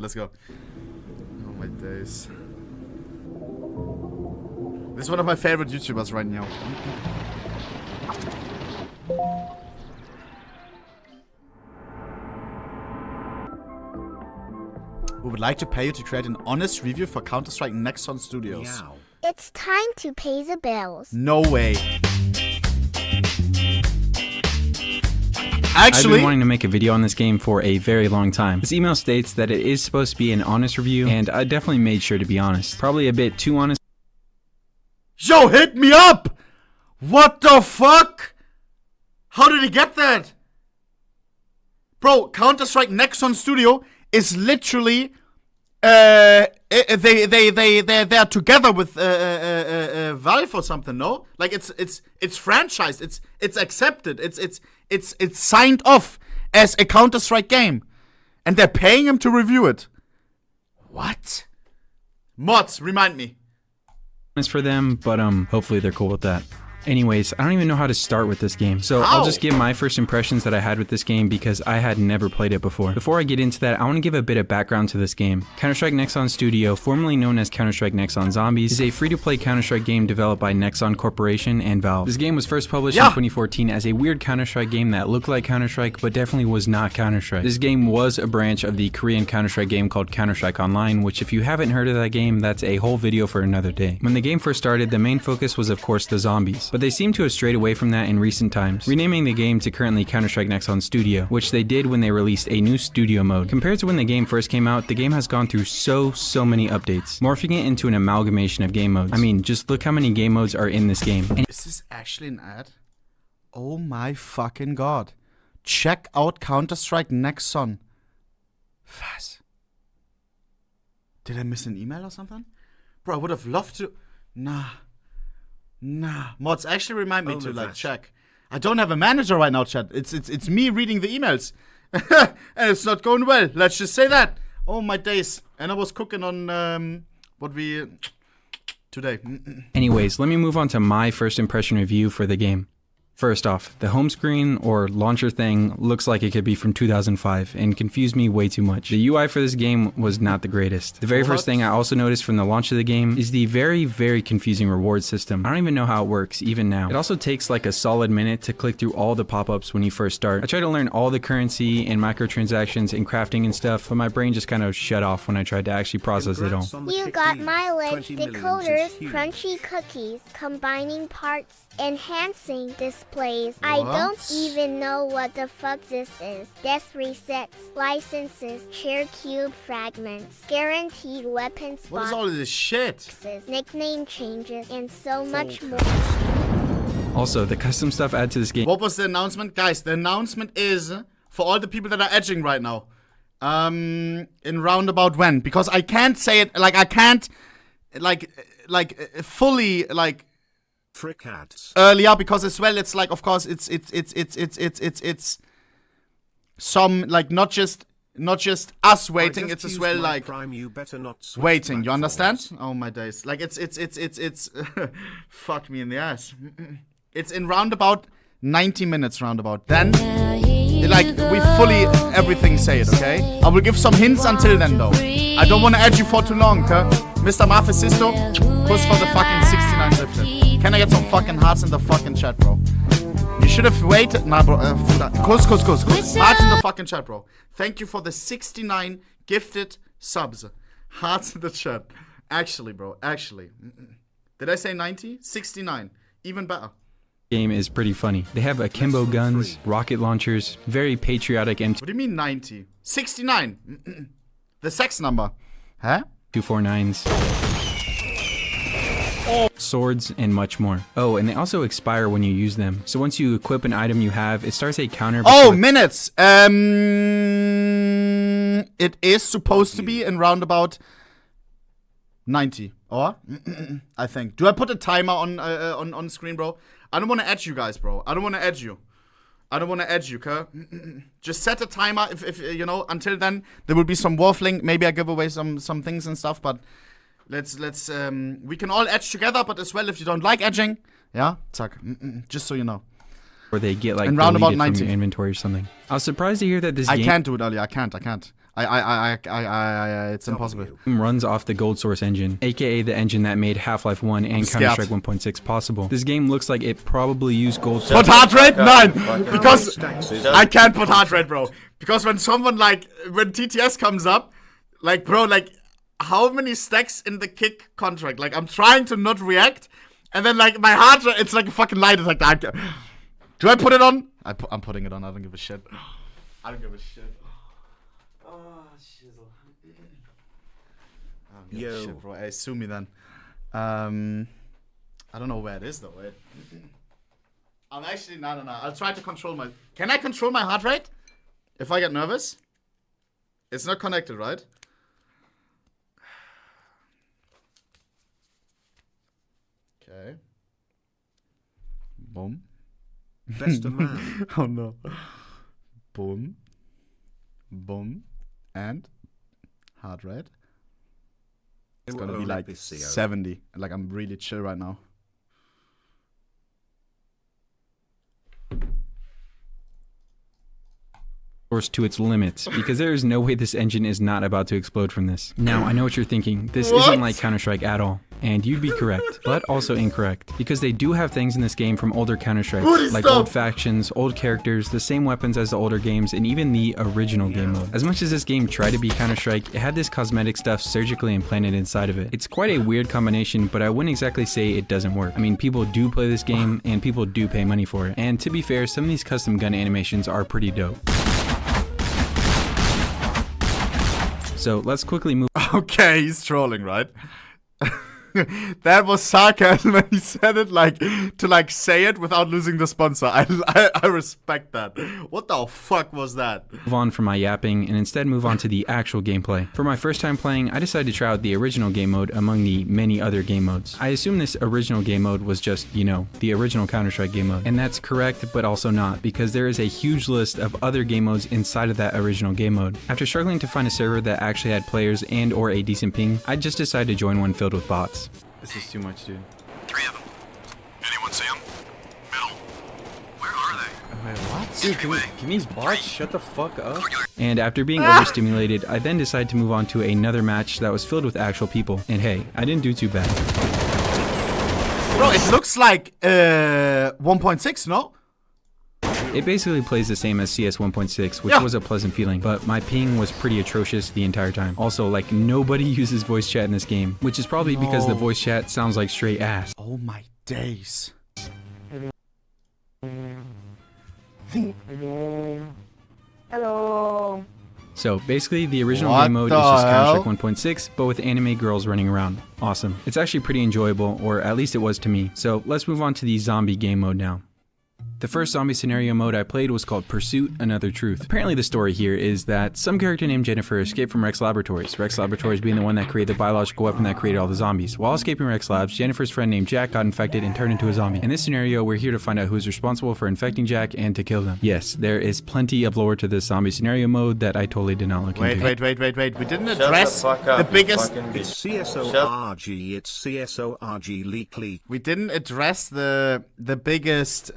Let's go. Oh my days. This is one of my favorite YouTubers right now. We would like to pay you to create an honest review for Counter-Strike Nexon Studios. Meow. It's time to pay the bills. No way. I've Actually, been wanting to make a video on this game for a very long time. This email states that it is supposed to be an honest review, and I definitely made sure to be honest. Probably a bit too honest. yo, hit me up! What the fuck? How did he get that? Bro, Counter-Strike Nexon Studio is literally they're together with Valve or something, no? Like it's franchised, it's accepted, it's signed off as a Counter-Strike game, and they're paying him to review it. What? Mods, remind me. For them, but hopefully they're cool with that. Anyways, I don't even know how to start with this game, so How? I'll just give my first impressions that I had with this game because I had never played it before. Before I get into that, I want to give a bit of background to this game. Counter-Strike Nexon Studio, formerly known as Counter-Strike Nexon Zombies, is a free-to-play Counter-Strike game developed by Nexon Corporation and Valve. This game was first published in 2014 as a weird Counter-Strike game that looked like Counter-Strike, but definitely was not Counter-Strike. This game was a branch of the Korean Counter-Strike game called Counter-Strike Online, which if you haven't heard of that game, that's a whole video for another day. When the game first started, the main focus was of course the zombies, but they seem to have strayed away from that in recent times, renaming the game to currently Counter-Strike Nexon Studio, which they did when they released a new studio mode. Compared to when the game first came out, the game has gone through so many updates, morphing it into an amalgamation of game modes. I mean, just look how many game modes are in this game. And Is this actually an ad? Oh my fucking god. Check out Counter-Strike Nexon. Was? Did I miss an email or something? Bro, I would have loved to. Nah. Mods, actually remind me to like check. I don't have a manager right now, chat. It's me reading the emails. And it's not going well. Let's just say that. Oh my days. And I was cooking on what we today. anyways, let me move on to my first impression review for the game. First off, the home screen or launcher thing looks like it could be from 2005 and confused me way too much. The UI for this game was not the greatest. The very first thing I also noticed from the launch of the game is the very confusing reward system. I don't even know how it works even now. It also takes like a solid minute to click through all the pop-ups when you first start. I tried to learn all the currency and microtransactions and crafting and stuff, but my brain just kind of shut off when I tried to actually process it all. You got mileage, decoders, crunchy cookies, combining parts, enhancing displays. I don't even know what the fuck this is. Death resets, licenses, chair cube fragments, guaranteed weapon What is spots, all of this shit? nickname changes, and so much more. Also, the custom stuff added to this game What was the announcement? Guys, the announcement is for all the people that are edging right now. In roundabout when? Because I can't say it, like I can't fully like Frick hats. earlier, because as well it's like, of course, it's some like not just us waiting, it's as well like Prime, you better not switch waiting, you platforms. understand? Oh my days. Like it's fuck me in the ass. It's in roundabout 90 minutes roundabout. Then like we fully everything say it, okay? I will give some hints until then though. I don't want to edge you for too long, okay? Mr. Mafisisto, push for the fucking 69 lifted. Can I get some fucking hearts in the fucking chat, bro? You should have waited. Nah, bro. Kuss. Hearts in the fucking chat, bro. Thank you for the 69 gifted subs. Hearts in the chat. Actually, bro. Actually. Did I say 90? 69. Even better. game is pretty funny. They have akimbo guns, rocket launchers, very patriotic What do you mean 90? 69. The sex number. Huh? M249s, swords, and much more. Oh, and they also expire when you use them. So once you equip an item you have, it starts a counter. Oh, minutes. It is supposed to be in roundabout 90. Or? I think. Do I put a timer on screen, bro? I don't want to edge you guys, bro. I don't want to edge you. Okay? Just set a timer if you know, until then there will be some waffling. Maybe I give away some things and stuff, but let's we can all edge together, but as well if you don't like edging, yeah, zack. Just so you know. Or they get like in roundabout deleted 90 from your inventory or something. I was surprised to hear that this I game can't do it earlier. I can't. It's impossible. Runs off the Gold Source engine, aka the engine that made Half-Life 1 and Counter-Strike 1.6 possible. This game looks like it probably used Gold Source. Put heart rate? Nine! Because I can't put heart rate, bro. Because when someone like, when TTS comes up, like, bro, like, how many stacks in the kick contract? Like, I'm trying to not react, and then, like, my heart rate, it's like a fucking light. It's like, do I put it on? I'm putting it on. I don't give a shit. I don't give a shit. Oh, shizzle. I don't give a shit, bro. Hey, sue me then. I don't know where it is, though. Wait. I'm actually, no. I'll try to control my... Can I control my heart rate? If I get nervous? It's not connected, right? Okay. Boom. Best of man. Oh no. Boom. Boom. And heart rate. It's gonna be like 70. Like, I'm really chill right now. To its limits, because there is no way this engine is not about to explode from this. Now, I know what you're thinking. This isn't like Counter-Strike at all. And you'd be correct, but also incorrect. Because they do have things in this game from older Counter-Strikes, like old factions, old characters, the same weapons as the older games, and even the original game mode. As much as this game tried to be Counter-Strike, it had this cosmetic stuff surgically implanted inside of it. It's quite a weird combination, but I wouldn't exactly say it doesn't work. I mean, people do play this game, and people do pay money for it. And to be fair, some of these custom gun animations are pretty dope. So let's quickly move. Okay, he's trolling, right? That was sarcasm when he said it, like, to like say it without losing the sponsor. I respect that. What the fuck was that? Move on from my yapping and instead move on to the actual gameplay. For my first time playing, I decided to try out the original game mode among the many other game modes. I assume this original game mode was just, you know, the original Counter-Strike game mode. And that's correct, but also not, because there is a huge list of other game modes inside of that original game mode. After struggling to find a server that actually had players and or a decent ping, I just decided to join one filled with bots. This is too much, dude. 3 of them. Anyone see them? Middle. Where are they? Wait, what? Dude, can these bots shut the fuck up? And after being overstimulated, I then decided to move on to another match that was filled with actual people. And hey, I didn't do too bad. Bro, it looks like 1.6, no? It basically plays the same as CS 1.6, which was a pleasant feeling, but my ping was pretty atrocious the entire time. Also, like, nobody uses voice chat in this game, which is probably because the voice chat sounds like straight ass. Oh my days. Hello. So basically, the original What game mode the is just hell? Counter-Strike 1.6, but with anime girls running around. Awesome. It's actually pretty enjoyable, or at least it was to me. So let's move on to the zombie game mode now. The first zombie scenario mode I played was called Pursuit: Another Truth. Apparently the story here is that some character named Jennifer escaped from Rex Laboratories, Rex Laboratories being the one that created the biological weapon that created all the zombies. While escaping Rex Labs, Jennifer's friend named Jack got infected and turned into a zombie. In this scenario, we're here to find out who is responsible for infecting Jack and to kill them. Yes, there is plenty of lore to this zombie scenario mode that I totally did not look into. Wait. We didn't address the biggest... It's CSORG. It's CSORG leak. We didn't address the biggest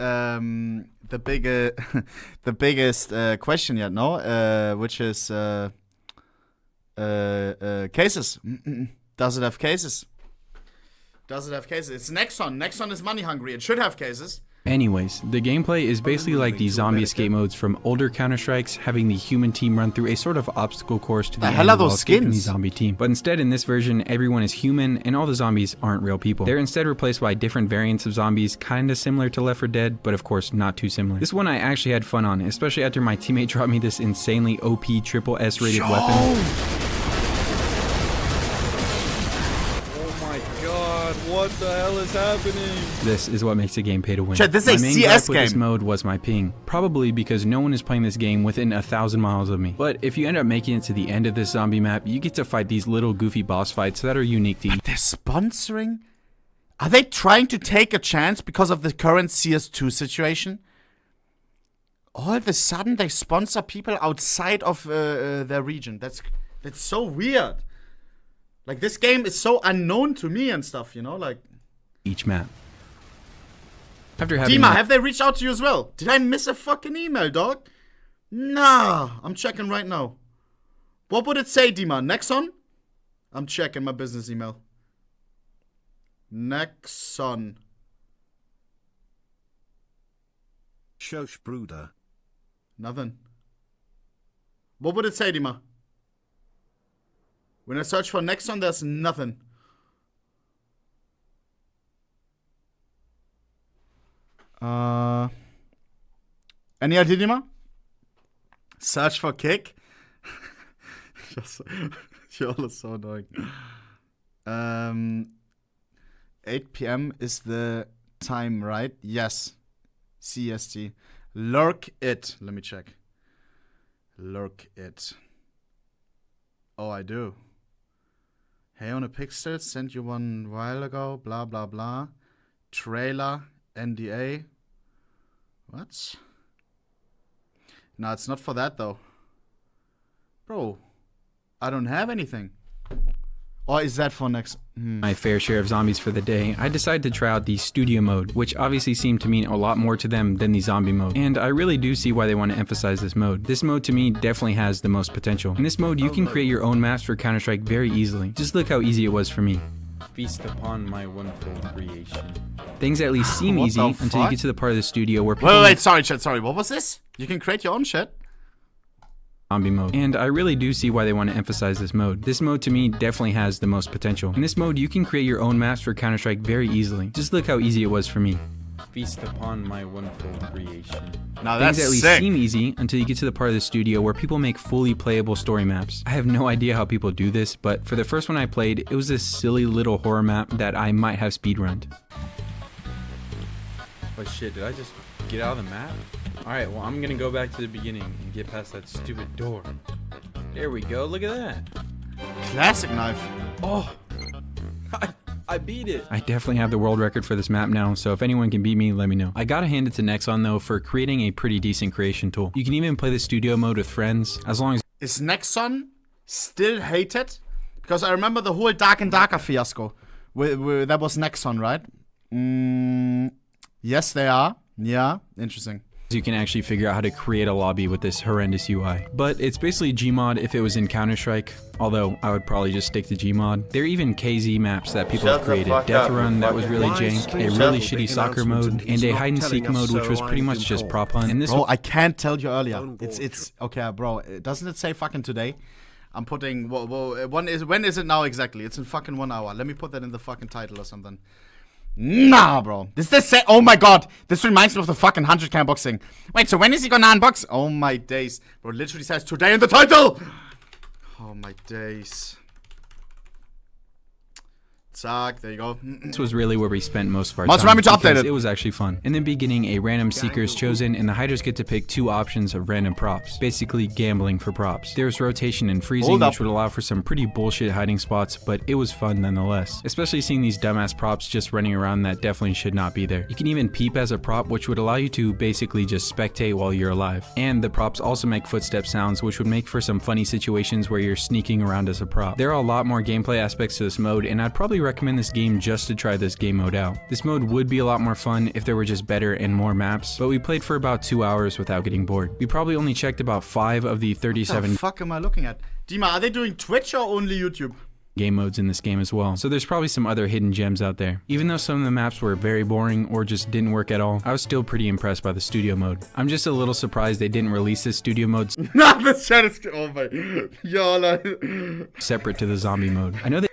the biggest question yet, no? Which is cases. Does it have cases? Does it have cases? It's Nexon. Nexon is money hungry. It should have cases. Anyways, the gameplay is basically like the zombie escape modes from older Counter-Strikes, having the human team run through a sort of obstacle course to the hell end are while those escaping the skins? zombie team. But instead, in this version, everyone is human and all the zombies aren't real people. They're instead replaced by different variants of zombies, kinda similar to Left 4 Dead, but of course not too similar. This one I actually had fun on, especially after my teammate dropped me this insanely OP triple S rated weapon. What the hell is happening? This is what makes the game pay to win. Chat, this is My a main CS gripe with this game. mode was my ping, probably because no one is playing this game within 1,000 miles of me. But if you end up making it to the end of this zombie map, you get to fight these little goofy boss fights that are unique to each. They're sponsoring? Are they trying to take a chance because of the current CS2 situation? All of a sudden they sponsor people outside of their region. That's so weird. Like, this game is so unknown to me and stuff, you know, like... Each map. After having Dima, have they reached out to you as well? Did I miss a fucking email, dog? Nah, I'm checking right now. What would it say, Dima? Nexon? I'm checking my business email. Nexon. Shosh Bruder. Nothing. What would it say, Dima? When I search for Nexon, there's nothing. Any idea, Dima? Search for kick? You're all so annoying. 8 p.m. is the time, right? Yes. CST. Lurk it. Let me check. Lurk it. Oh, I do. Hey, OhnePixel, sent you one while ago. Blah, blah, blah. Trailer. NDA. What? No, it's not for that, though. Bro, I don't have anything. Or is that for next? My fair share of zombies for the day, I decided to try out the studio mode, which obviously seemed to mean a lot more to them than the zombie mode. And I really do see why they want to emphasize this mode. This mode to me definitely has the most potential. In this mode, you can create your own maps for Counter-Strike very easily. Just look how easy it was for me. Feast upon my wonderful creation. Things at least seem What easy the until you fuck? get to the part of the studio where people Wait, sorry, chat, sorry. What was this? You can create your own shit? zombie mode. And I really do see why they want to emphasize this mode. This mode to me definitely has the most potential. In this mode, you can create your own maps for Counter-Strike very easily. Just look how easy it was for me. Feast upon my wonderful creation. Now Things that's at least sick. seem easy until you get to the part of the studio where people make fully playable story maps. I have no idea how people do this, but for the first one I played, it was this silly little horror map that I might have speedrunned. But shit, did I just get out of the map? Alright, well, I'm gonna go back to the beginning and get past that stupid door. There we go, look at that. Classic knife. Oh! I beat it! I definitely have the world record for this map now, so if anyone can beat me, let me know. I gotta hand it to Nexon though for creating a pretty decent creation tool. You can even play the studio mode with friends, as long as Is Nexon still hated? Because I remember the whole Dark and Darker fiasco. That was Nexon, right? Yes, they are. Yeah, interesting. you can actually figure out how to create a lobby with this horrendous UI. But it's basically Gmod if it was in Counter-Strike, although I would probably just stick to Gmod. There are even KZ maps that people have created. Death Run that was really jank, a really shitty soccer mode, and a hide and seek mode which was pretty much just prop hunt. And this Bro, I can't tell you earlier. It's okay, bro. Doesn't it say fucking today? I'm putting when is it now exactly? It's in fucking 1 hour. Let me put that in the fucking title or something. Nah, bro. Does this say? Oh my god, this reminds me of the fucking 100k unboxing. Wait, so when is he gonna unbox? Oh my days, bro. It literally says today in the title. Oh my days. Zack, there you go. This was really where we spent most of our Must time, remind me to update because it. it was actually fun. In the beginning, a random seeker is chosen, and the hiders get to pick 2 options of random props, basically gambling for props. There's rotation and freezing, Hold up. which would allow for some pretty bullshit hiding spots, but it was fun nonetheless. Especially seeing these dumbass props just running around that definitely should not be there. You can even peep as a prop, which would allow you to basically just spectate while you're alive. And the props also make footstep sounds, which would make for some funny situations where you're sneaking around as a prop. There are a lot more gameplay aspects to this mode, and I'd probably recommend this game just to try this game mode out. This mode would be a lot more fun if there were just better and more maps, but we played for about 2 hours without getting bored. We probably only checked about 5 of the What 37 the fuck am I looking at? Dima, are they doing Twitch or only YouTube? game modes in this game as well, so there's probably some other hidden gems out there. Even though some of the maps were very boring or just didn't work at all, I was still pretty impressed by the studio mode. I'm just a little surprised they didn't release this studio mode Nah, the chat is. Oh my. Yo, like. separate to the zombie mode. I know they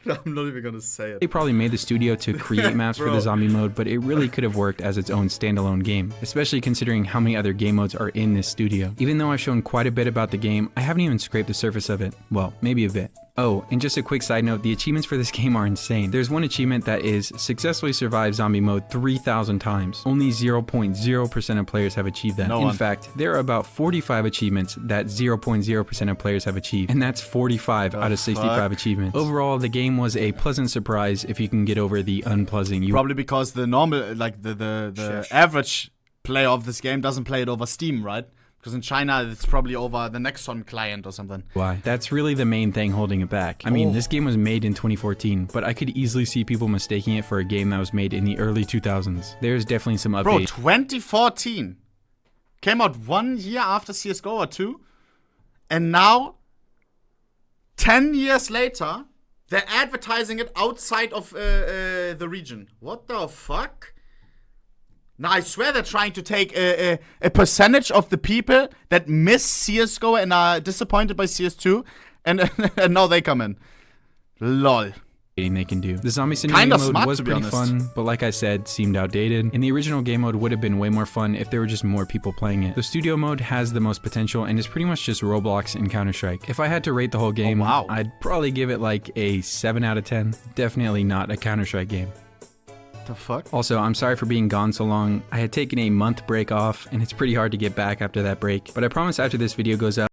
I'm not even gonna say it. probably made the studio to create maps for Bro. the zombie mode, but it really could have worked as its own standalone game, especially considering how many other game modes are in this studio. Even though I've shown quite a bit about the game, I haven't even scraped the surface of it. Well, maybe a bit. Oh, and just a quick side note, the achievements for this game are insane. There's one achievement that is successfully survive zombie mode 3,000 times. Only 0.0% of players have achieved that. No In one. fact, there are about 45 achievements that 0.0% of players have achieved, and that's 45 out of 65 fuck? achievements. Overall, the game was a pleasant surprise if you can get over the unpleasant UI. Probably because the normal, like the average player of this game doesn't play it over Steam, right? Because in China, it's probably over the Nexon client or something. Why? That's really the main thing holding it back. I mean, this game was made in 2014, but I could easily see people mistaking it for a game that was made in the early 2000s. There's definitely some Bro, updates. 2014 came out 1 year after CSGO or 2, and now 10 years later, they're advertising it outside of the region. What the fuck? Now, I swear they're trying to take a percentage of the people that miss CSGO and are disappointed by CS2, and, and now they come in. LOL. They can do. The zombie Kinda simulator mode smart, was to be pretty honest. fun, but like I said, seemed outdated, and the original game mode would have been way more fun if there were just more people playing it. The studio mode has the most potential and is pretty much just Roblox and Counter-Strike. If I had to rate the whole game, wow. I'd probably give it like a 7 out of 10. Definitely not a Counter-Strike game. The fuck? Also, I'm sorry for being gone so long. I had taken a month break off, and it's pretty hard to get back after that break, but I promise after this video goes up,